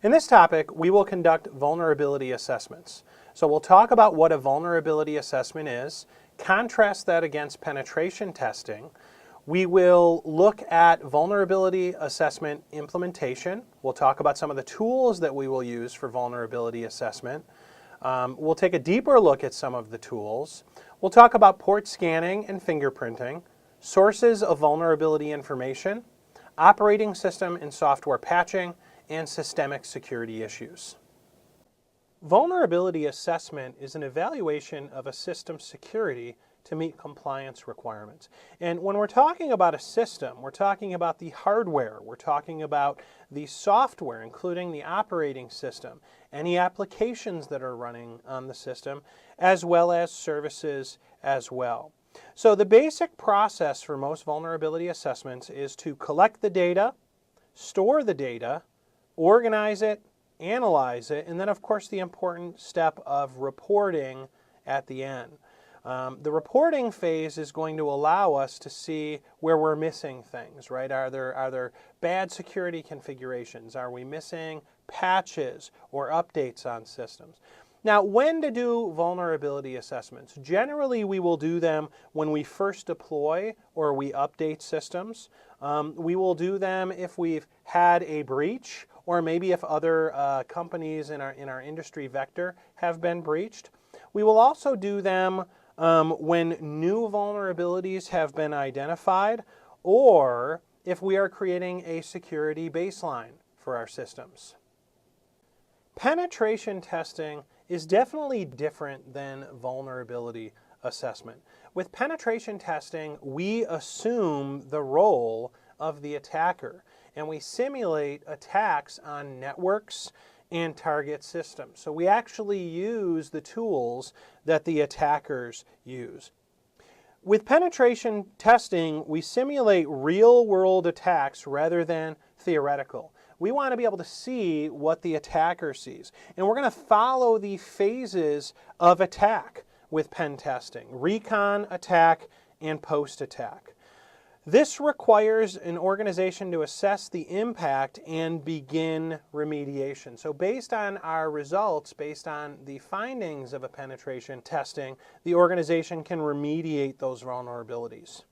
In this topic, we will conduct vulnerability assessments. So we'll talk about what a vulnerability assessment is, contrast that against penetration testing. We will look at vulnerability assessment implementation. We'll talk about some of the tools that we will use for vulnerability assessment. We'll take a deeper look at some of the tools. We'll talk about port scanning and fingerprinting, sources of vulnerability information, operating system and software patching, and systemic security issues. Vulnerability assessment is an evaluation of a system's security to meet compliance requirements. And when we're talking about a system, we're talking about the hardware, we're talking about the software, including the operating system, any applications that are running on the system, as well as services as well. So the basic process for most vulnerability assessments is to collect the data, store the data, organize it, analyze it, and then of course the important step of reporting at the end. The reporting phase is going to allow us to see where we're missing things, right? Are there bad security configurations? Are we missing patches or updates on systems? Now, when to do vulnerability assessments? Generally, we will do them when we first deploy or we update systems. We will do them if we've had a breach, or maybe if other companies in our industry vector have been breached. We will also do them when new vulnerabilities have been identified, or if we are creating a security baseline for our systems. Penetration testing is definitely different than vulnerability assessment. With penetration testing, we assume the role of the attacker, and we simulate attacks on networks and target systems. So we actually use the tools that the attackers use. With penetration testing, we simulate real-world attacks rather than theoretical. We want to be able to see what the attacker sees. And we're going to follow the phases of attack with pen testing: recon, attack, and post-attack. This requires an organization to assess the impact and begin remediation. So based on our results, based on the findings of a penetration testing, the organization can remediate those vulnerabilities.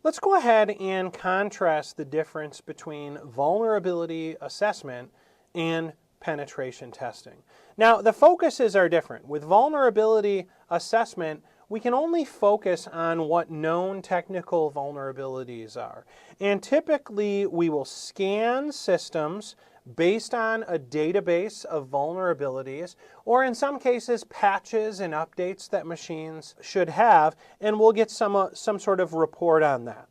Let's go ahead and contrast the difference between vulnerability assessment and penetration testing. Now, the focuses are different. With vulnerability assessment, we can only focus on what known technical vulnerabilities are. And typically, we will scan systems based on a database of vulnerabilities, or in some cases, patches and updates that machines should have, and we'll get some sort of report on that.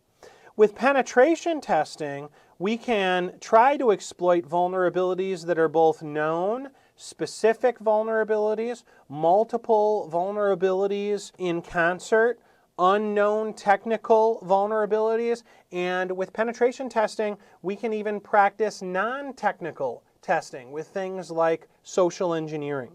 With penetration testing, we can try to exploit vulnerabilities that are both known, specific vulnerabilities, multiple vulnerabilities in concert, unknown technical vulnerabilities, and with penetration testing, we can even practice non-technical testing with things like social engineering.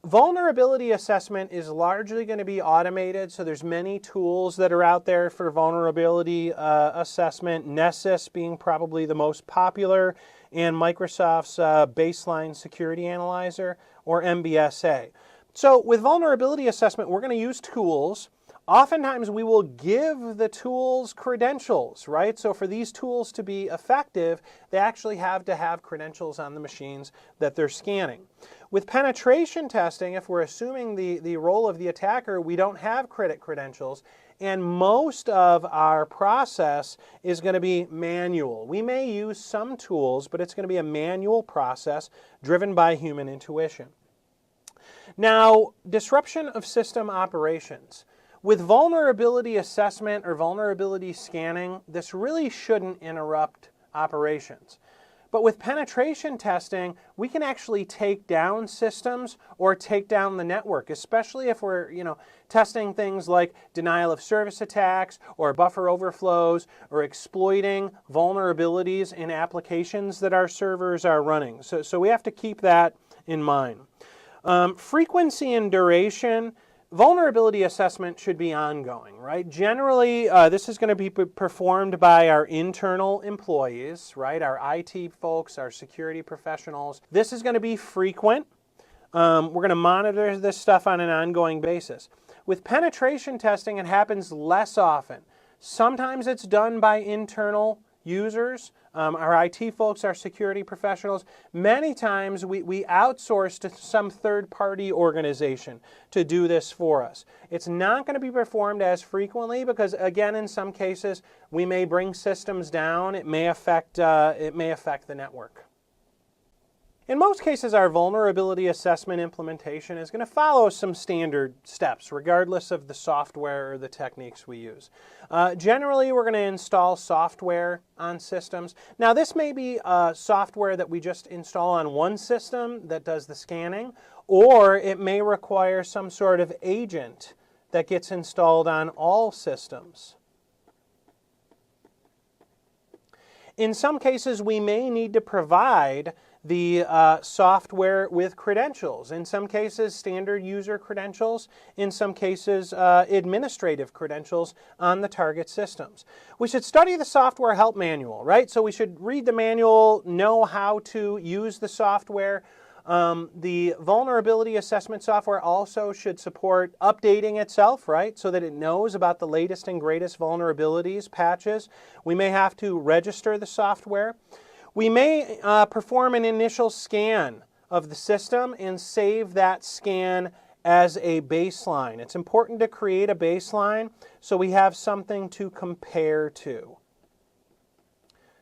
Vulnerability assessment is largely going to be automated, so there's many tools that are out there for vulnerability assessment, Nessus being probably the most popular, and Microsoft's Baseline Security Analyzer, or MBSA. So with vulnerability assessment, we're going to use tools. Oftentimes we will give the tools credentials, right? So for these tools to be effective, they actually have to have credentials on the machines that they're scanning. With penetration testing, if we're assuming the role of the attacker, we don't have credentials, and most of our process is going to be manual. We may use some tools, but it's going to be a manual process driven by human intuition. Now, disruption of system operations. With vulnerability assessment or vulnerability scanning, this really shouldn't interrupt operations. But with penetration testing, we can actually take down systems or take down the network, especially if we're, testing things like denial of service attacks or buffer overflows or exploiting vulnerabilities in applications that our servers are running. So we have to keep that in mind. Frequency and duration vulnerability assessment should be ongoing, right? Generally, this is going to be performed by our internal employees, right? Our IT folks, our security professionals. This is going to be frequent. We're going to monitor this stuff on an ongoing basis. With penetration testing, it happens less often. Sometimes it's done by internal users, our IT folks, our security professionals. Many times we outsource to some third-party organization to do this for us. It's not going to be performed as frequently because, again, in some cases, we may bring systems down. It may affect the network. In most cases, our vulnerability assessment implementation is going to follow some standard steps, regardless of the software or the techniques we use. Generally, we're going to install software on systems. Now, this may be software that we just install on one system that does the scanning, or it may require some sort of agent that gets installed on all systems. In some cases, we may need to provide the software with credentials. In some cases, standard user credentials. In some cases, administrative credentials on the target systems. We should study the software help manual, right? So we should read the manual, know how to use the software. The vulnerability assessment software also should support updating itself, right, so that it knows about the latest and greatest vulnerabilities, patches. We may have to register the software. We may perform an initial scan of the system and save that scan as a baseline. It's important to create a baseline so we have something to compare to.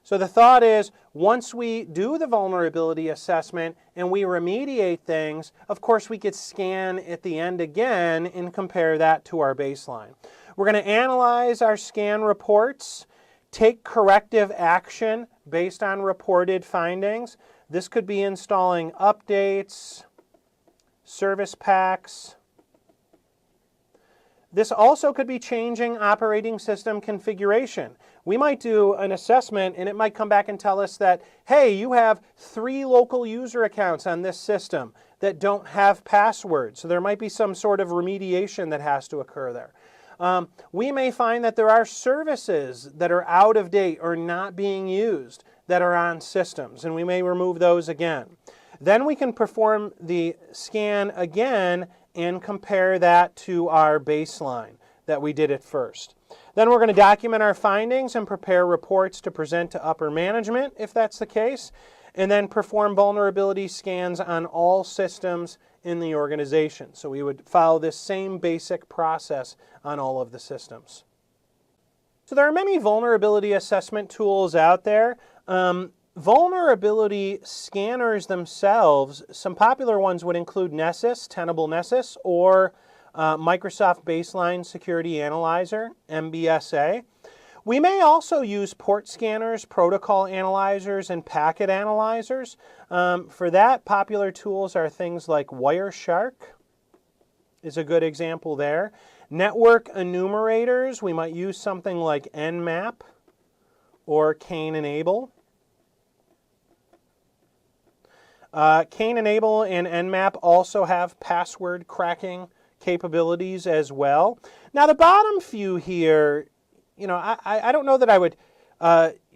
So the thought is, once we do the vulnerability assessment and we remediate things, of course we could scan at the end again and compare that to our baseline. We're going to analyze our scan reports, take corrective action based on reported findings. This could be installing updates, service packs. This also could be changing operating system configuration. We might do an assessment and it might come back and tell us that, hey, you have 3 local user accounts on this system that don't have passwords. So there might be some sort of remediation that has to occur there. We may find that there are services that are out of date or not being used that are on systems, and we may remove those again. Then we can perform the scan again and compare that to our baseline that we did at first. Then we're going to document our findings and prepare reports to present to upper management if that's the case, and then perform vulnerability scans on all systems in the organization. So we would follow this same basic process on all of the systems. So there are many vulnerability assessment tools out there. Vulnerability scanners themselves, some popular ones would include Nessus, Tenable Nessus, or Microsoft Baseline Security Analyzer, MBSA. We may also use port scanners, protocol analyzers, and packet analyzers. For that, popular tools are things like Wireshark is a good example there. Network enumerators, we might use something like Nmap or Cain Enable. Cain Enable and Nmap also have password cracking capabilities as well. Now the bottom few here, you know, I don't know that I would,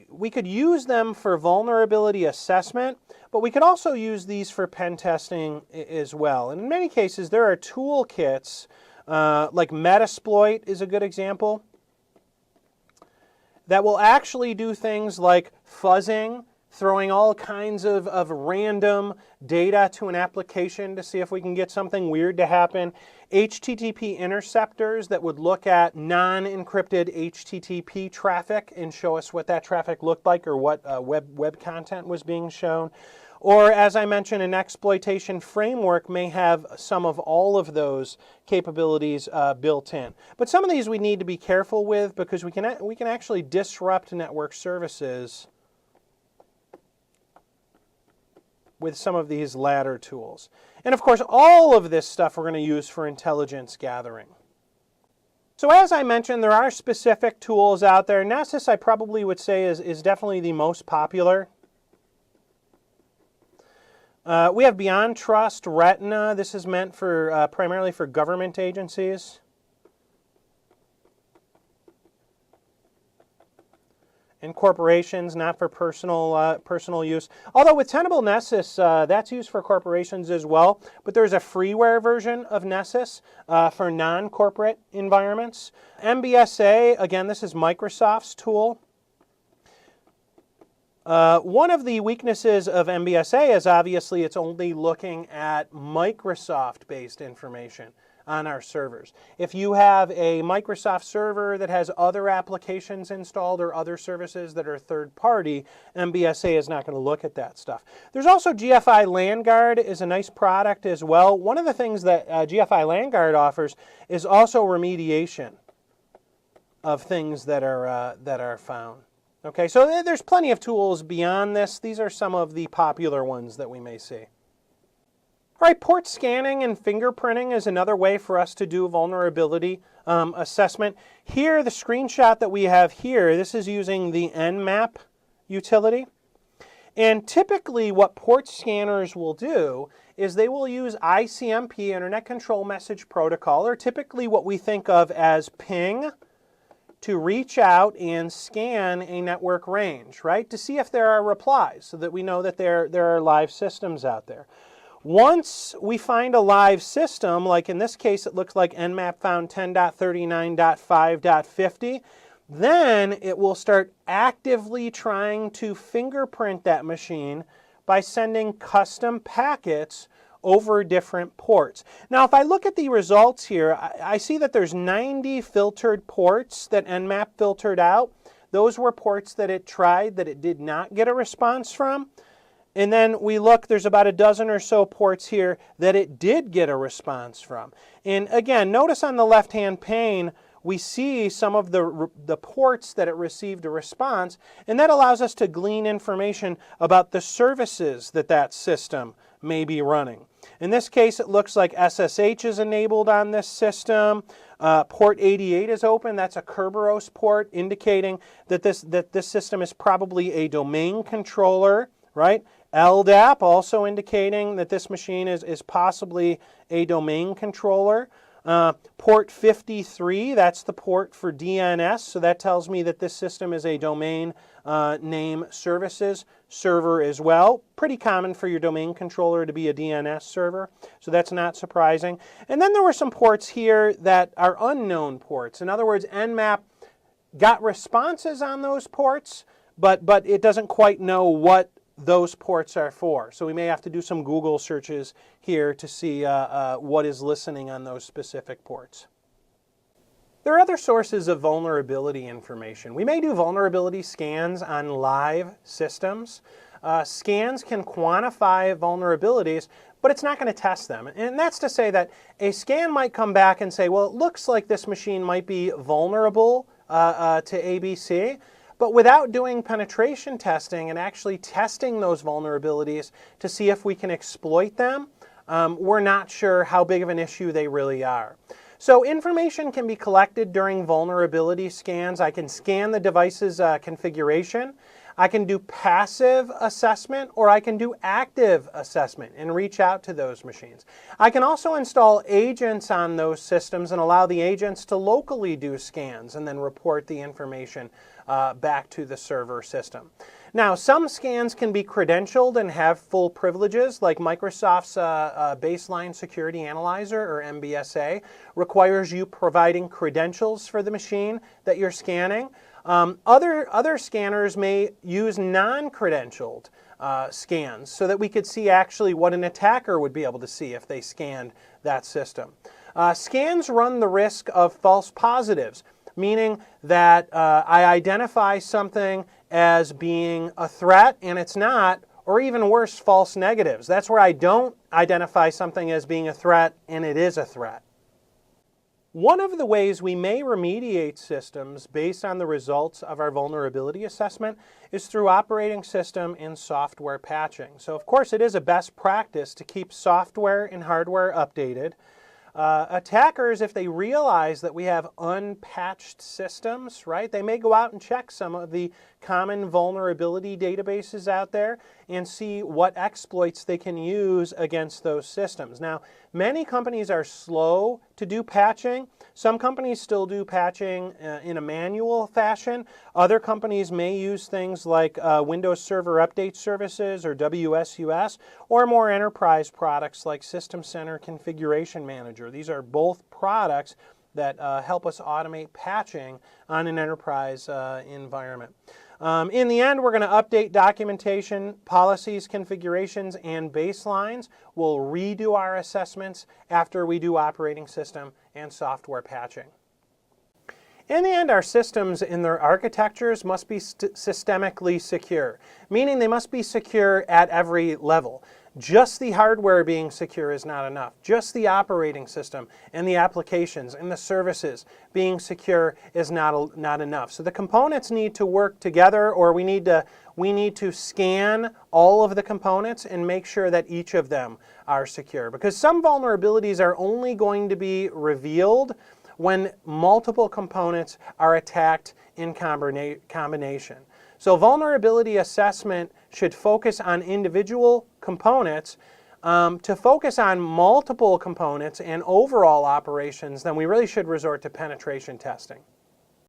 we could use them for vulnerability assessment, but we could also use these for pen testing as well. And in many cases, there are toolkits, like Metasploit is a good example, that will actually do things like fuzzing, throwing all kinds of random data to an application to see if we can get something weird to happen. HTTP interceptors that would look at non-encrypted HTTP traffic and show us what that traffic looked like or what web content was being shown. Or, as I mentioned, an exploitation framework may have some of all of those capabilities built in. But some of these we need to be careful with because we can actually disrupt network services with some of these latter tools. And of course, all of this stuff we're going to use for intelligence gathering. So as I mentioned, there are specific tools out there. Nessus, I probably would say, is definitely the most popular. We have Beyond Trust, Retina. This is meant for primarily for government agencies. And corporations, not for personal use. Although with Tenable Nessus, that's used for corporations as well. But there's a freeware version of Nessus for non-corporate environments. MBSA, again, this is Microsoft's tool. One of the weaknesses of MBSA is obviously it's only looking at Microsoft-based information on our servers. If you have a Microsoft server that has other applications installed or other services that are third-party, MBSA is not going to look at that stuff. There's also GFI LandGuard is a nice product as well. One of the things that GFI LandGuard offers is also remediation of things that are found. Okay, so there's plenty of tools beyond this. These are some of the popular ones that we may see. All right, port scanning and fingerprinting is another way for us to do vulnerability assessment. Here, the screenshot that we have here, this is using the Nmap utility. And typically what port scanners will do is they will use ICMP, Internet Control Message Protocol, or typically what we think of as ping, to reach out and scan a network range, right? To see if there are replies so that we know that there are live systems out there. Once we find a live system, like in this case it looks like Nmap found 10.39.5.50, then it will start actively trying to fingerprint that machine by sending custom packets over different ports. Now if I look at the results here, I see that there's 90 filtered ports that Nmap filtered out. Those were ports that it tried that it did not get a response from. And then we look, there's about a dozen or so ports here that it did get a response from. And again, notice on the left-hand pane, we see some of the ports that it received a response, and that allows us to glean information about the services that that system may be running. In this case, it looks like SSH is enabled on this system. Port 88 is open. That's a Kerberos port, indicating that this system is probably a domain controller, right? LDAP also indicating that this machine is possibly a domain controller. Port 53, that's the port for DNS, so that tells me that this system is a domain name services server as well. Pretty common for your domain controller to be a DNS server, so that's not surprising. And then there were some ports here that are unknown ports. In other words, Nmap got responses on those ports, but it doesn't quite know what those ports are for. So we may have to do some Google searches here to see what is listening on those specific ports. There are other sources of vulnerability information. We may do vulnerability scans on live systems. Scans can quantify vulnerabilities, but it's not going to test them. And that's to say that a scan might come back and say, well, it looks like this machine might be vulnerable to ABC. But without doing penetration testing and actually testing those vulnerabilities to see if we can exploit them, we're not sure how big of an issue they really are. So information can be collected during vulnerability scans. I can scan the device's configuration. I can do passive assessment, or I can do active assessment and reach out to those machines. I can also install agents on those systems and allow the agents to locally do scans and then report the information back to the server system. Now, some scans can be credentialed and have full privileges, like Microsoft's Baseline Security Analyzer, or MBSA, requires you providing credentials for the machine that you're scanning. Other scanners may use non-credentialed scans so that we could see actually what an attacker would be able to see if they scanned that system. Scans run the risk of false positives, meaning that I identify something as being a threat and it's not, or even worse, false negatives. That's where I don't identify something as being a threat and it is a threat. One of the ways we may remediate systems based on the results of our vulnerability assessment is through operating system and software patching. So of course it is a best practice to keep software and hardware updated. Attackers, if they realize that we have unpatched systems, right, they may go out and check some of the common vulnerability databases out there and see what exploits they can use against those systems. Now, many companies are slow to do patching. Some companies still do patching in a manual fashion. Other companies may use things like Windows Server Update Services or WSUS, or more enterprise products like System Center Configuration Manager. These are both products that help us automate patching on an enterprise environment. In the end, we're going to update documentation, policies, configurations, and baselines. We'll redo our assessments after we do operating system and software patching. In the end, our systems and their architectures must be systemically secure, meaning they must be secure at every level. Just the hardware being secure is not enough. Just the operating system and the applications and the services being secure is not enough. So the components need to work together, or we need to scan all of the components and make sure that each of them are secure. Because some vulnerabilities are only going to be revealed when multiple components are attacked in combination. So vulnerability assessment should focus on individual components. To focus on multiple components and overall operations, then we really should resort to penetration testing.